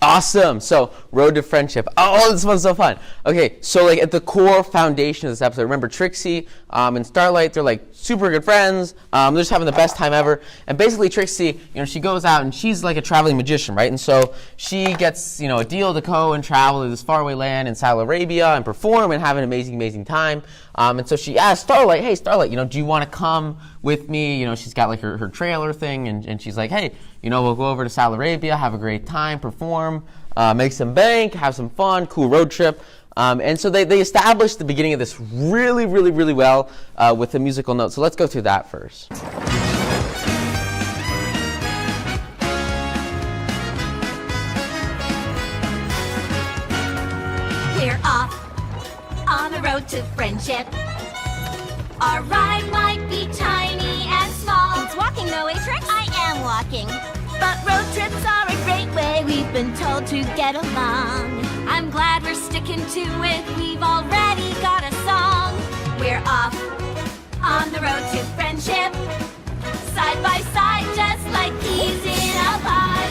Awesome. So, road to friendship. Oh, this one's so fun. Okay, so like at the core foundation of this episode, remember Trixie and Starlight, they're like super good friends. They're just having the best time ever. And basically Trixie, she goes out and she's like a traveling magician, right? And so she gets, a deal to go and travel to this faraway land in Saudi Arabia and perform and have an amazing, amazing time. And so she asks Starlight, hey, Starlight, do you want to come with me? She's got like her trailer thing, and she's like, hey, we'll go over to Saudi Arabia, have a great time, perform, make some bank, have some fun, cool road trip. And so they established the beginning of this really, really, really well with a musical note. So let's go through that first. We're off on the road to friendship. Our ride might be tiny and small. It's walking though, Trix? I am walking. But road trips are a great way, we've been told, to get along. I'm glad we're sticking to it, we've already got a song. We're off on the road to friendship, side by side, just like peas in a pod.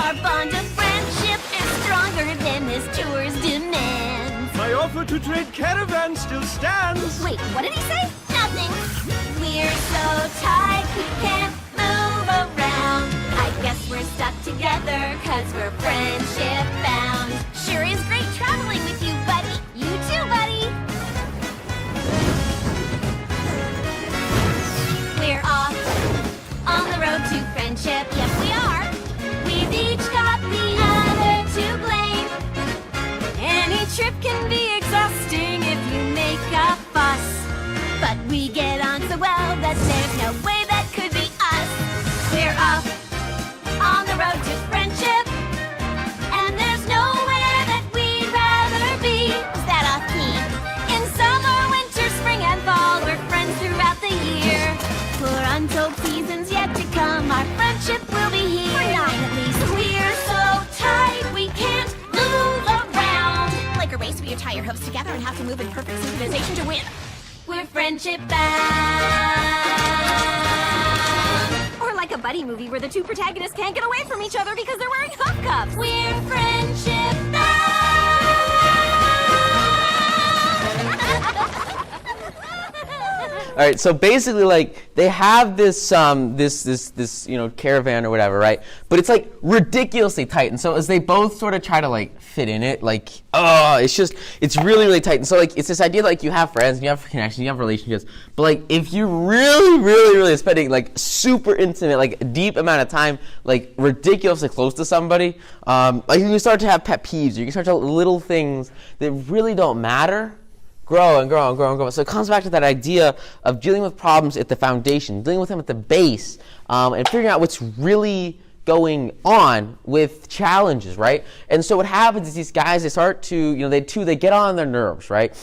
Our bond of friendship is stronger than this tour's demands. My offer to trade caravans still stands. Wait, what did he say? Nothing. We're so tight we can't move around. I guess we're stuck together 'cause we're friendship bound. Sure is great traveling with you, buddy. You too, buddy. We're off on the road to friendship. Yes, we are. We've each got the other to blame. Any trip can be exhausting if you make a fuss. But we get on so well that there's no way that could be us. We're off on the road to friendship, and there's nowhere that we'd rather be. Is that off key? In summer, winter, spring, and fall, we're friends throughout the year. For untold seasons yet to come, our friendship will be here. For 9 at least. We're so tight we can't move around. Like a race where you tie your hooves together and have to move in perfect synchronization to win. We're friendship bound. Or like a buddy movie where the two protagonists can't get away from each other because they're wearing hoof cuffs. We're friendship bound. All right, so basically, like, they have this caravan or whatever, right? But it's like ridiculously tight, and so as they both sort of try to like fit in it, like, it's really, really tight. And so like, it's this idea that, like, you have friends, and you have connections, you have relationships, but like, if you're really, really, really spending like super intimate, like a deep amount of time, like ridiculously close to somebody, like you can start to have pet peeves, you can start to little things that really don't matter. Grow and grow and grow and grow. So it comes back to that idea of dealing with problems at the foundation, dealing with them at the base, and figuring out what's really going on with challenges, right? And so what happens is these guys, they start to, they get on their nerves, right?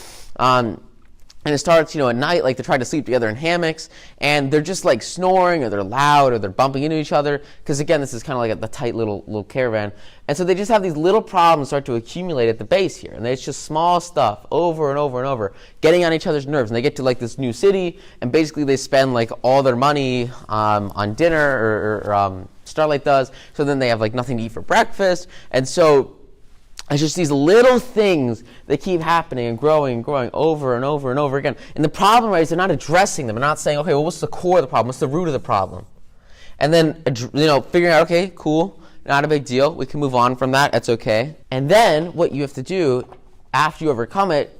And it starts, at night, like they're trying to sleep together in hammocks, and they're just like snoring, or they're loud, or they're bumping into each other. Because again, this is kind of like the tight little caravan. And so they just have these little problems start to accumulate at the base here. And it's just small stuff over and over and over, getting on each other's nerves. And they get to like this new city, and basically they spend like all their money on dinner, or Starlight does. So then they have like nothing to eat for breakfast. And so it's just these little things that keep happening and growing over and over and over again. And the problem, right, is they're not addressing them. They're not saying, okay, well, what's the core of the problem? What's the root of the problem? And then, figuring out, okay, cool, not a big deal. We can move on from that. That's okay. And then what you have to do after you overcome it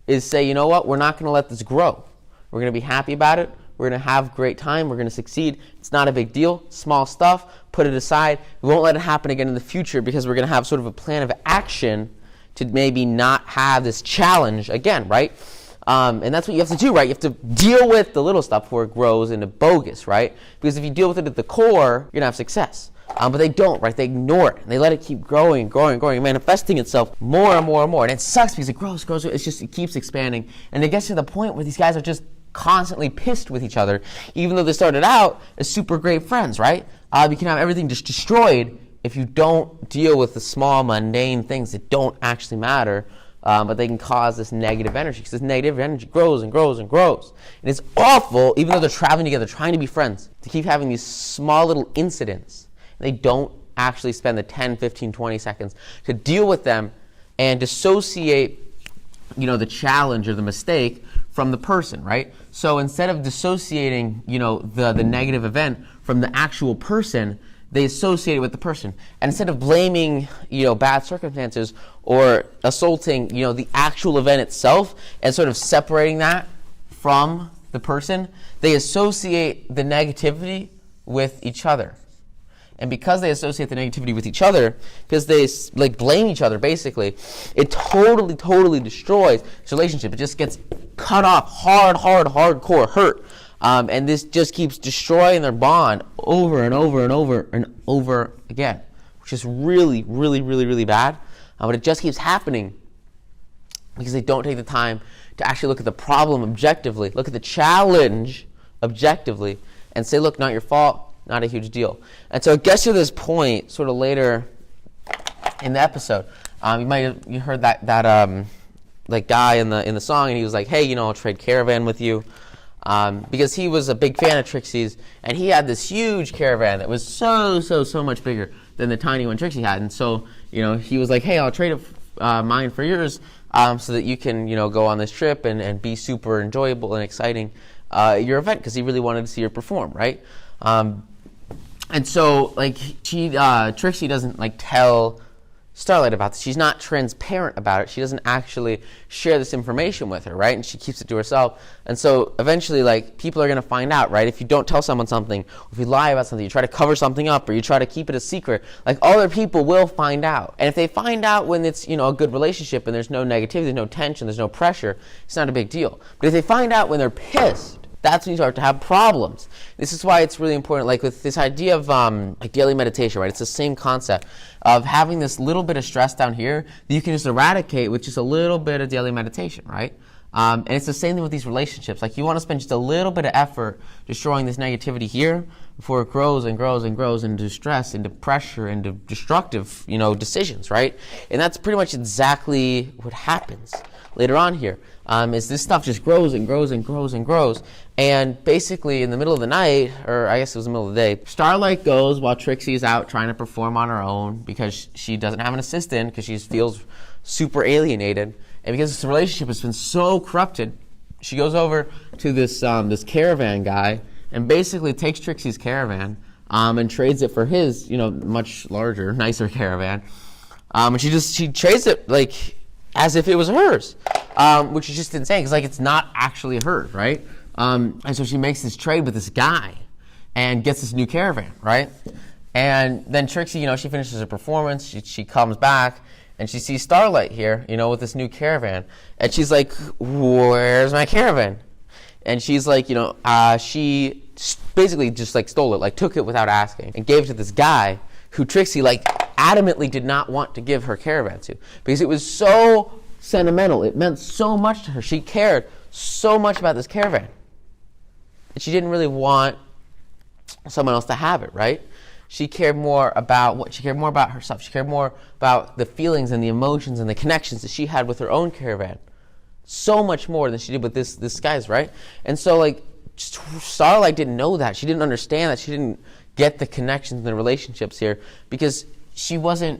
is say, you know what? We're not going to let this grow. We're going to be happy about it. We're going to have a great time. We're going to succeed. It's not a big deal. Small stuff. Put it aside. We won't let it happen again in the future because we're going to have sort of a plan of action to maybe not have this challenge again, right? And that's what you have to do, right? You have to deal with the little stuff before it grows into bogus, right? Because if you deal with it at the core, you're going to have success. But they don't, right? They ignore it. And they let it keep growing, manifesting itself more and more and more. And it sucks because it grows. It keeps expanding. And it gets to the point where these guys are just constantly pissed with each other, even though they started out as super great friends, right? You can have everything just destroyed if you don't deal with the small, mundane things that don't actually matter, but they can cause this negative energy, because this negative energy grows and grows and grows. And it's awful, even though they're traveling together, trying to be friends, to keep having these small little incidents. They don't actually spend the 10, 15, 20 seconds to deal with them and dissociate, the challenge or the mistake from the person, right? So instead of dissociating, the negative event from the actual person, they associate it with the person. And instead of blaming, bad circumstances or assaulting, the actual event itself and sort of separating that from the person, they associate the negativity with each other. And because they associate the negativity with each other, because they blame each other basically, it totally destroys this relationship. It just gets cut off hardcore hurt. And this just keeps destroying their bond over and over again, which is really bad. But it just keeps happening because they don't take the time to actually look at the problem objectively, look at the challenge objectively, and say, look, not your fault, not a huge deal. And so it gets to this point sort of later in the episode. You heard that guy in the song, and he was like, hey, I'll trade Caravan with you. Because he was a big fan of Trixie's, and he had this huge Caravan that was so much bigger than the tiny one Trixie had. And so, he was like, hey, I'll trade mine for yours so that you can, go on this trip and be super enjoyable and exciting your event, because he really wanted to see her perform, right? And so, Trixie doesn't, tell Starlight about this. She's not transparent about it. She doesn't actually share this information with her, right? And she keeps it to herself. And so eventually, people are going to find out, right? If you don't tell someone something, or if you lie about something, you try to cover something up, or you try to keep it a secret, other people will find out. And if they find out when it's, a good relationship and there's no negativity, there's no tension, there's no pressure, it's not a big deal. But if they find out when they're pissed, that's when you start to have problems. This is why it's really important, with this idea of daily meditation, right? It's the same concept of having this little bit of stress down here that you can just eradicate with just a little bit of daily meditation, right? And it's the same thing with these relationships. You want to spend just a little bit of effort destroying this negativity here before it grows into stress, into pressure, into destructive, decisions, right? And that's pretty much exactly what happens later on here. Is this stuff just grows. And basically in the middle of the night, or I guess it was the middle of the day, Starlight goes while Trixie is out trying to perform on her own because she doesn't have an assistant, because she feels super alienated. And because this relationship has been so corrupted, she goes over to this Caravan guy and basically takes Trixie's Caravan and trades it for his, much larger, nicer Caravan. And she trades it as if it was hers, which is just insane, because it's not actually hers, right? And so she makes this trade with this guy and gets this new Caravan, right? And then Trixie, she finishes her performance, she comes back, and she sees Starlight here, with this new Caravan, and she's like, where's my Caravan? And she's like, she basically just stole it, took it without asking, and gave it to this guy who Trixie adamantly did not want to give her Caravan to, because it was so sentimental. It meant so much to her. She cared so much about this Caravan, and she didn't really want someone else to have it, right? She cared more about herself. She cared more about the feelings and the emotions and the connections that she had with her own Caravan, so much more than she did with this guy's, right? And so Starlight didn't know that. She didn't understand that. She didn't get the connections and the relationships here because she wasn't,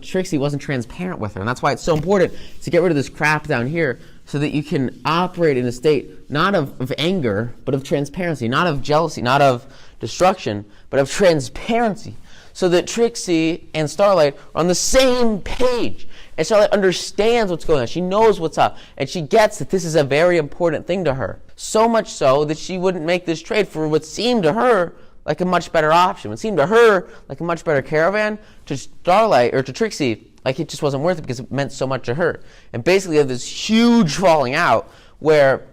Trixie wasn't transparent with her. And that's why it's so important to get rid of this crap down here so that you can operate in a state not of anger, but of transparency, not of jealousy, not of destruction, but of transparency, so that Trixie and Starlight are on the same page. And Starlight understands what's going on. She knows what's up. And she gets that this is a very important thing to her. So much so that she wouldn't make this trade for what seemed to her like a much better option. It seemed to her like a much better Caravan. To Starlight, or to Trixie, it just wasn't worth it because it meant so much to her. And basically, you have this huge falling out where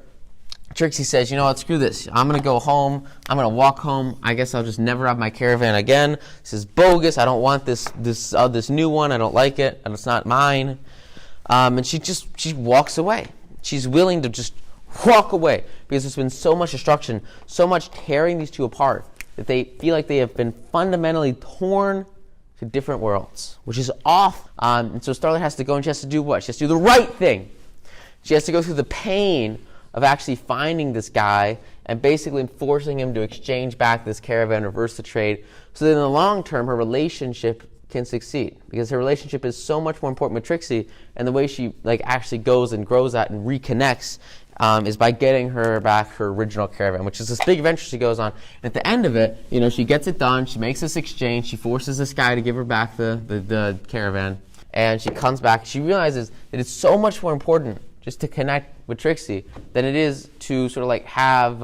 Trixie says, you know what, screw this. I'm going to go home. I'm going to walk home. I guess I'll just never have my Caravan again. This is bogus. I don't want this new one. I don't like it. And it's not mine. And she walks away. She's willing to just walk away because there's been so much destruction, so much tearing these two apart that they feel like they have been fundamentally torn to different worlds, which is off. And so Starlight has to go and she has to do what? She has to do the right thing. She has to go through the pain of actually finding this guy and basically forcing him to exchange back this caravan, reverse the trade, so that in the long term her relationship can succeed, because her relationship is so much more important with Trixie, and the way she actually goes and grows that and reconnects is by getting her back her original caravan, which is this big adventure she goes on. And at the end of it, she gets it done, she makes this exchange, she forces this guy to give her back the caravan, and she comes back. She realizes that it's so much more important just to connect with Trixie than it is to sort of have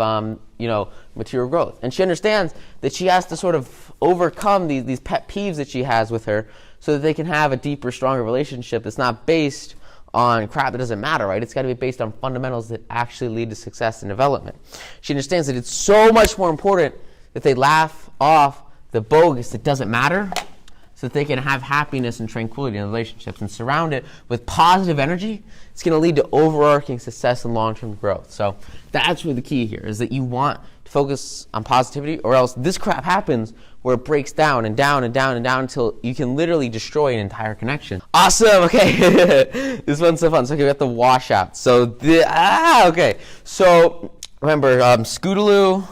material growth. And she understands that she has to sort of overcome these pet peeves that she has with her so that they can have a deeper, stronger relationship that's not based on crap that doesn't matter, right? It's got to be based on fundamentals that actually lead to success and development. She understands that it's so much more important that they laugh off the bogus that doesn't matter, so that they can have happiness and tranquility in relationships and surround it with positive energy. It's going to lead to overarching success and long-term growth. So that's really the key here, is that you want to focus on positivity, or else this crap happens where it breaks down and down and down and down until you can literally destroy an entire connection. Awesome. Okay. This one's so fun. So we got the washout. So okay. So remember, Scootaloo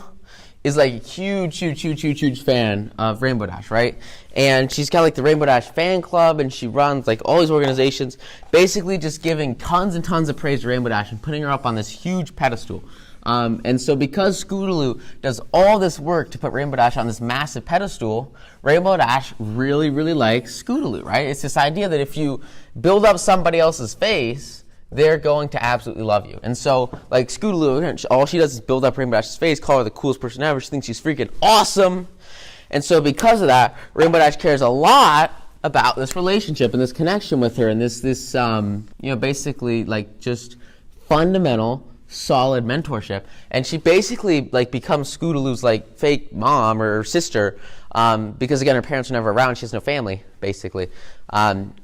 is a huge fan of Rainbow Dash, right? And she's got the Rainbow Dash fan club, and she runs all these organizations, basically just giving tons and tons of praise to Rainbow Dash and putting her up on this huge pedestal. And so because Scootaloo does all this work to put Rainbow Dash on this massive pedestal, Rainbow Dash really, really likes Scootaloo, right? It's this idea that if you build up somebody else's face, they're going to absolutely love you. And so, Scootaloo, all she does is build up Rainbow Dash's face, call her the coolest person ever. She thinks she's freaking awesome. And so because of that, Rainbow Dash cares a lot about this relationship and this connection with her and this basically just fundamental, solid mentorship. And she basically becomes Scootaloo's fake mom or sister, because again her parents are never around. She has no family, basically.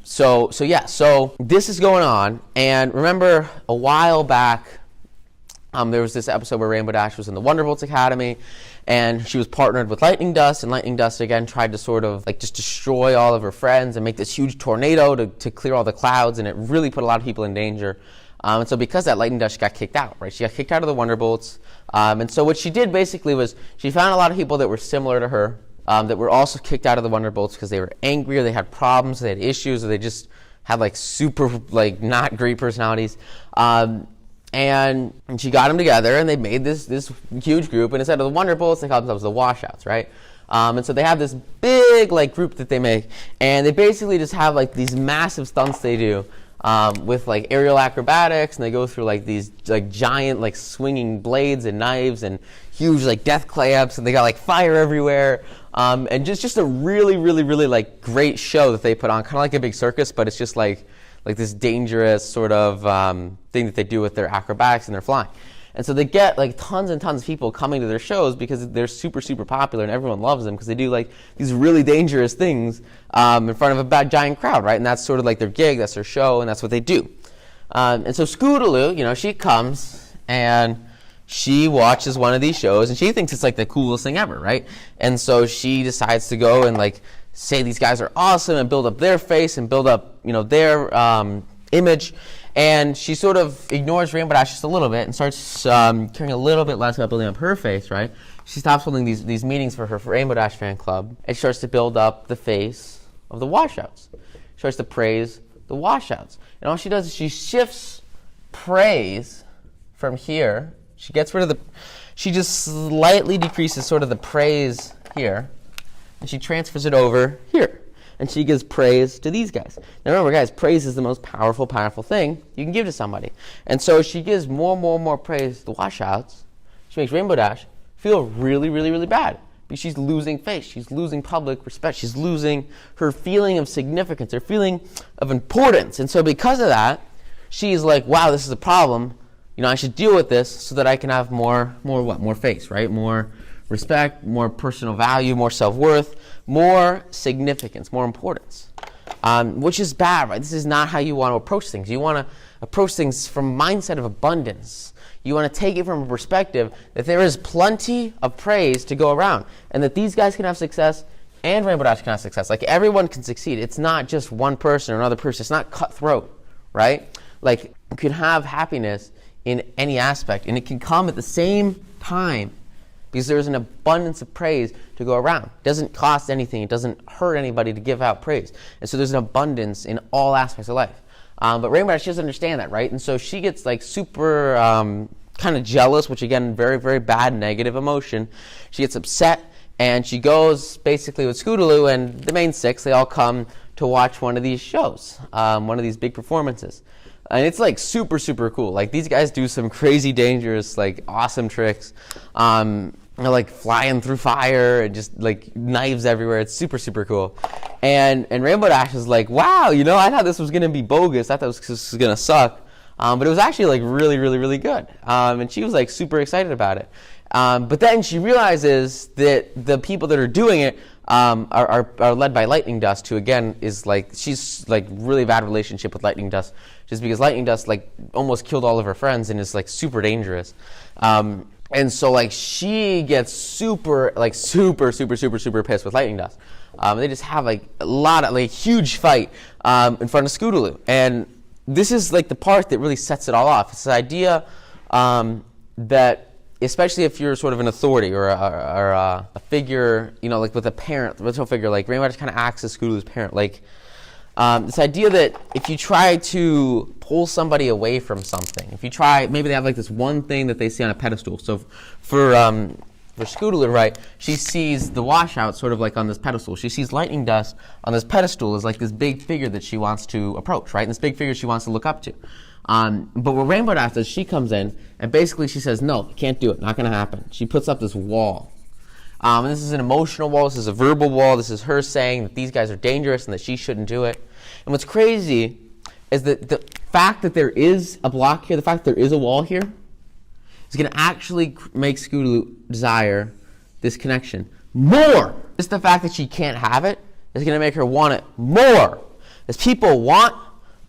So this is going on. And remember a while back, there was this episode where Rainbow Dash was in the Wonderbolts Academy, and she was partnered with Lightning Dust, and Lightning Dust again tried to sort of just destroy all of her friends and make this huge tornado to clear all the clouds, and it really put a lot of people in danger. And so because of that, Lightning Dust got kicked out, right? She got kicked out of the Wonderbolts. And so what she did basically was she found a lot of people that were similar to her, that were also kicked out of the Wonderbolts because they were angry, or they had problems, they had issues, or they just had super not great personalities. And she got them together, and they made this huge group. And instead of the Wonderbolts, they called themselves the Washouts, right? And so they have this big group that they make, and they basically just have these massive stunts they do. With aerial acrobatics, and they go through these giant swinging blades and knives and huge death clamps, and they got fire everywhere, and just a really great show that they put on, kind of like a big circus, but it's just this dangerous sort of thing that they do with their acrobatics and their flying. And so they get tons and tons of people coming to their shows because they're super popular and everyone loves them because they do these really dangerous things in front of a bad giant crowd, right? And that's sort of their gig, that's their show, and that's what they do. And so Scootaloo, she comes and she watches one of these shows and she thinks it's the coolest thing ever, right? And so she decides to go and say these guys are awesome and build up their face and build up their image. And she sort of ignores Rainbow Dash just a little bit and starts caring a little bit less about building up her face, right? She stops holding these meetings for her Rainbow Dash fan club and she starts to build up the face of the Washouts. She starts to praise the Washouts. And all she does is she shifts praise from here. She gets rid of she just slightly decreases sort of the praise here, and she transfers it over here. And she gives praise to these guys. Now remember, guys, praise is the most powerful thing you can give to somebody. And so she gives more praise to the Washouts. She makes Rainbow Dash feel really bad. Because she's losing face. She's losing public respect. She's losing her feeling of significance, her feeling of importance. And so because of that, she's wow, this is a problem. I should deal with this so that I can have more face, right? More respect, more personal value, more self-worth, more significance, more importance, which is bad, right? This is not how you want to approach things. You want to approach things from a mindset of abundance. You want to take it from a perspective that there is plenty of praise to go around, and that these guys can have success and Rainbow Dash can have success. Everyone can succeed. It's not just one person or another person. It's not cutthroat, right? You can have happiness in any aspect, and it can come at the same time because there's an abundance of praise to go around. It doesn't cost anything. It doesn't hurt anybody to give out praise. And so there's an abundance in all aspects of life. But Rainbow Dash, she doesn't understand that, right? And so she gets like super kind of jealous, which again, very, very bad negative emotion. She gets upset, and she goes basically with Scootaloo and the main six. They all come to watch one of these shows, one of these big performances. And it's like super, super cool. Like these guys do some crazy, dangerous, like awesome tricks. They're like flying through fire and just like knives everywhere. It's super, super cool. And Rainbow Dash is like, wow, I thought this was going to be bogus. I thought this was going to suck. But it was actually like really, really, really good. And she was like super excited about it. But then she realizes that the people that are doing it are led by Lightning Dust, who again is like, she's like really bad relationship with Lightning Dust, just because Lightning Dust like almost killed all of her friends and is like super dangerous. And so like she gets super pissed with Lightning Dust. They just have like a lot of like huge fight in front of Scootaloo. And this is like the part that really sets it all off. It's the idea that especially if you're sort of an authority or a figure, like with a parent, the original figure, like Rainbow Dash kind of acts as Scootaloo's parent. Like this idea that if you try to pull somebody away from something, if you try, maybe they have like this one thing that they see on a pedestal. So for Scootaloo, right, she sees the washout sort of like on this pedestal. She sees Lightning Dust on this pedestal as like this big figure that she wants to approach, right? And this big figure she wants to look up to. But what Rainbow Dash does, she comes in and basically she says, no, you can't do it. Not going to happen. She puts up this wall. And this is an emotional wall. This is a verbal wall. This is her saying that these guys are dangerous and that she shouldn't do it. And what's crazy is that the fact that there is a block here, the fact that there is a wall here, is going to actually make Scootaloo desire this connection more. Just the fact that she can't have it is going to make her want it more. As people want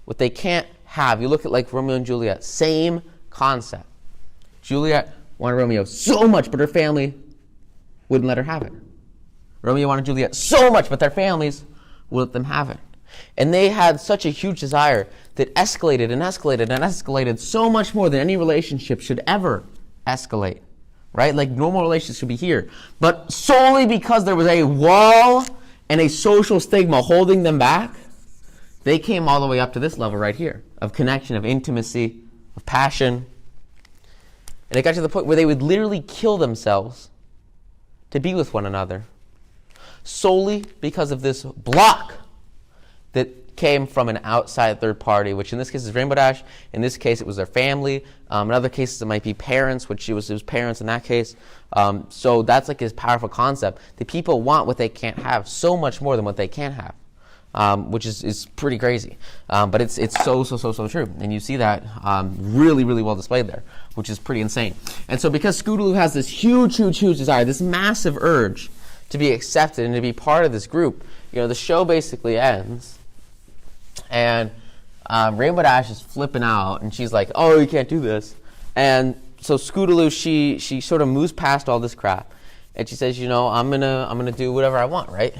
what they can't have. You look at like Romeo and Juliet, same concept. Juliet wanted Romeo so much, but her family wouldn't let her have it. Romeo wanted Juliet so much, but their families wouldn't let them have it. And they had such a huge desire that escalated and escalated and escalated so much more than any relationship should ever escalate, right? Like normal relationships should be here. But solely because there was a wall and a social stigma holding them back, they came all the way up to this level right here of connection, of intimacy, of passion. And it got to the point where they would literally kill themselves to be with one another solely because of this block that came from an outside third party, which in this case is Rainbow Dash. In this case, it was their family. In other cases, it might be parents, which it was parents in that case. So that's like this powerful concept that people want what they can't have so much more than what they can have, which is pretty crazy. But it's so true. And you see that really, really well displayed there, which is pretty insane. And so because Scootaloo has this huge desire, this massive urge to be accepted and to be part of this group, the show basically ends. And Rainbow Dash is flipping out, and she's like, "Oh, you can't do this." And so Scootaloo, she sort of moves past all this crap, and she says, "I'm gonna do whatever I want, right?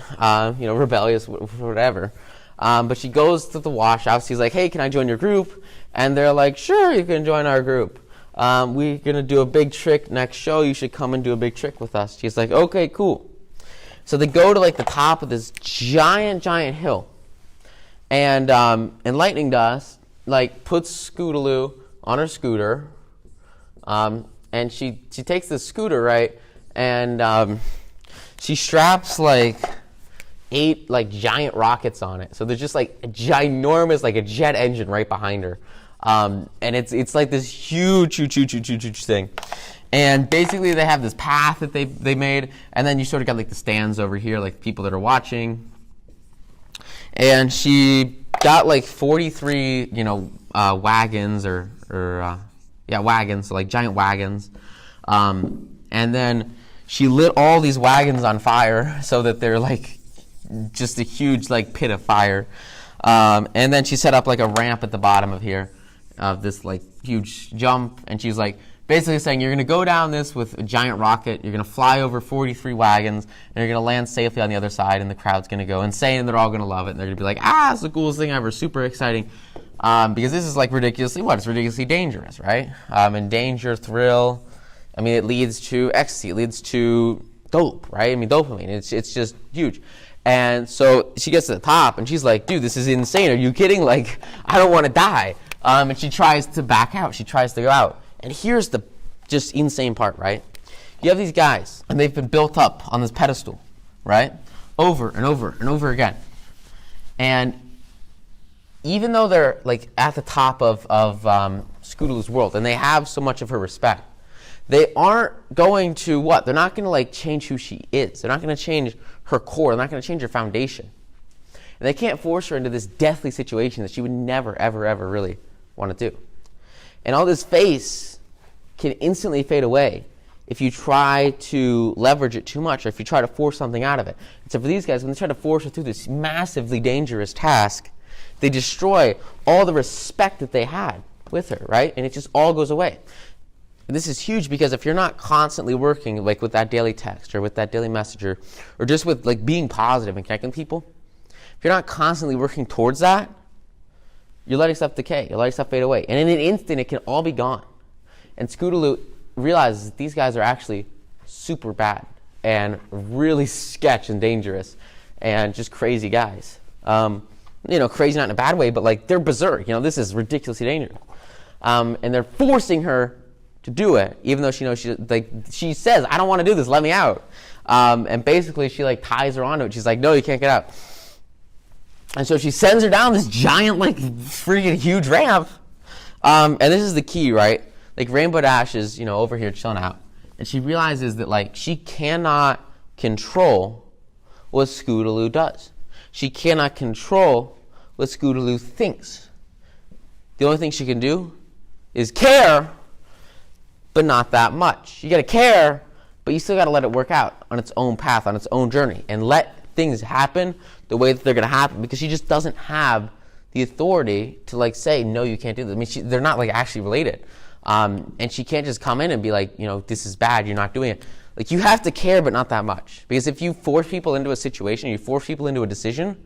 Rebellious, whatever." But she goes to the washout. She's like, "Hey, can I join your group?" And they're like, "Sure, you can join our group. We're gonna do a big trick next show. You should come and do a big trick with us." She's like, "Okay, cool." So they go to like the top of this giant hill. And Lightning Dust like puts Scootaloo on her scooter, and she takes the scooter, right, and she straps like 8 like giant rockets on it. So there's just like a ginormous like a jet engine right behind her, and it's like this huge thing. And basically they have this path that they made, and then you sort of got like the stands over here, like people that are watching. And she got like 43, wagons wagons, so like giant wagons. And then she lit all these wagons on fire so that they're like just a huge like pit of fire. And then she set up like a ramp at the bottom of here, of this like huge jump. And she's like, basically saying, you're going to go down this with a giant rocket, you're going to fly over 43 wagons, and you're going to land safely on the other side, and the crowd's going to go insane, and they're all going to love it, and they're going to be like, it's the coolest thing ever, super exciting. because this is like ridiculously what? It's ridiculously dangerous, right? And danger, thrill, I mean, it leads to ecstasy, it leads to dope, right? I mean, dopamine, it's just huge. And so she gets to the top, and she's like, dude, this is insane. Are you kidding? Like, I don't want to die. And she tries to back out. She tries to go out. And here's the just insane part, right? You have these guys, and they've been built up on this pedestal, right? Over and over and over again. And even though they're like at the top of Scootaloo's world, and they have so much of her respect, they aren't going to what? They're not going to like change who she is. They're not going to change her core. They're not going to change her foundation. And they can't force her into this deathly situation that she would never, ever, ever really want to do. And all this face can instantly fade away if you try to leverage it too much, or if you try to force something out of it. And so for these guys, when they try to force her through this massively dangerous task, they destroy all the respect that they had with her, right? And it just all goes away. And this is huge because if you're not constantly working like with that daily text or with that daily message or just with like being positive and connecting people, if you're not constantly working towards that, you're letting stuff decay, you're letting stuff fade away. And in an instant, it can all be gone. And Scootaloo realizes that these guys are actually super bad and really sketch and dangerous and just crazy guys. Crazy not in a bad way, but like they're berserk. This is ridiculously dangerous. And they're forcing her to do it, even though she knows she says, I don't want to do this, let me out. And basically she like ties her onto it. She's like, no, you can't get out. And so she sends her down this giant, like freaking huge ramp. And this is the key, right? Like Rainbow Dash is, over here chilling out. And she realizes that like she cannot control what Scootaloo does. She cannot control what Scootaloo thinks. The only thing she can do is care, but not that much. You got to care, but you still got to let it work out on its own path, on its own journey, and let things happen the way that they're going to happen, because she just doesn't have the authority to like say, no, you can't do this. I mean, they're not like actually related. And she can't just come in and be like, this is bad, you're not doing it. Like, you have to care, but not that much. Because if you force people into a situation, you force people into a decision,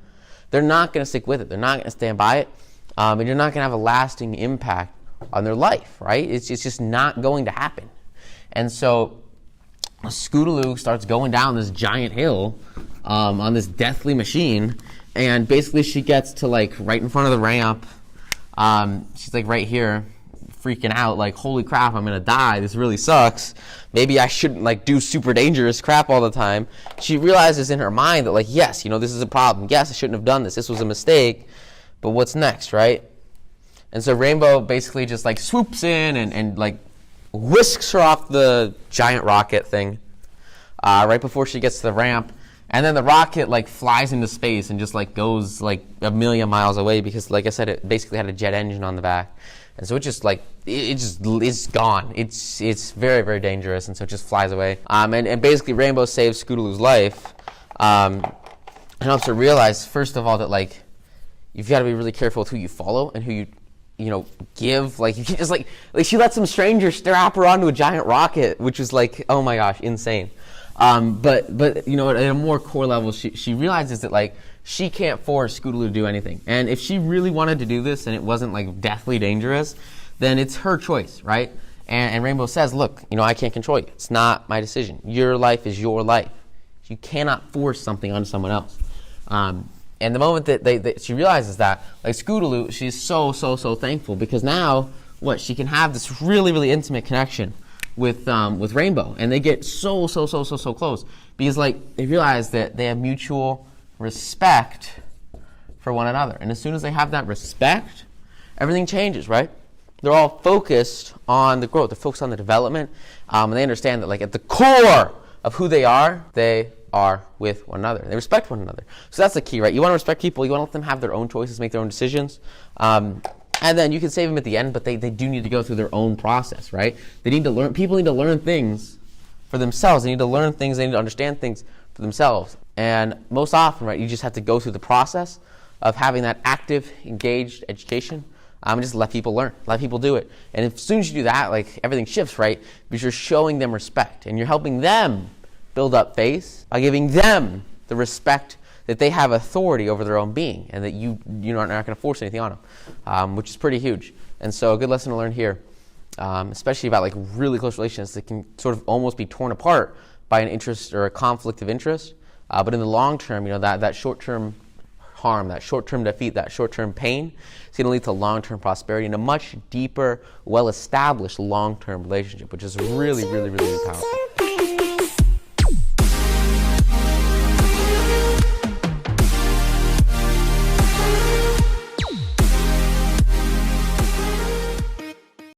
they're not going to stick with it. They're not going to stand by it. And you're not going to have a lasting impact on their life, right? It's just not going to happen. And so Scootaloo starts going down this giant hill on this deathly machine, and basically she gets to like right in front of the ramp. She's like right here, freaking out, like, holy crap, I'm gonna die, this really sucks, maybe I shouldn't like do super dangerous crap all the time. She realizes in her mind that like, yes, this is a problem, yes, I shouldn't have done this was a mistake, but what's next, right? And so Rainbow basically just like swoops in and like whisks her off the giant rocket thing right before she gets to the ramp. And then the rocket like flies into space and just like goes like a million miles away, because like I said, it basically had a jet engine on the back. And so it just like, it's gone. It's very, very dangerous. And so it just flies away. And basically Rainbow saves Scootaloo's life. And helps her realize, first of all, that like, you've got to be really careful with who you follow and who you give. Like, you can't just like she let some stranger strap her onto a giant rocket, which was like, oh my gosh, insane. But at a more core level, she realizes that like she can't force Scootaloo to do anything. And if she really wanted to do this and it wasn't like deathly dangerous, then it's her choice, right? And Rainbow says, look, I can't control you. It's not my decision. Your life is your life. You cannot force something onto someone else. And the moment that she realizes that, like Scootaloo, she's so thankful, because now she can have this really, really intimate connection with Rainbow, and they get so close, because like they realize that they have mutual respect for one another. And as soon as they have that respect, everything changes, right? They're all focused on the growth, they're focused on the development, and they understand that like at the core of who they are with one another. They respect one another. So that's the key, right? You want to respect people, you want to let them have their own choices, make their own decisions. And then you can save them at the end, but they do need to go through their own process, right? They need to learn. People need to learn things for themselves. They need to learn things. They need to understand things for themselves. And most often, right, you just have to go through the process of having that active, engaged education. And just let people learn. Let people do it. And as soon as you do that, like everything shifts, right? Because you're showing them respect, and you're helping them build up faith by giving them the respect that they have authority over their own being, and that you're not going to force anything on them, which is pretty huge. And so a good lesson to learn here, especially about like really close relationships that can sort of almost be torn apart by an interest or a conflict of interest. But in the long term, that short-term harm, that short-term defeat, that short-term pain is going to lead to long-term prosperity and a much deeper, well-established long-term relationship, which is really, really, really powerful.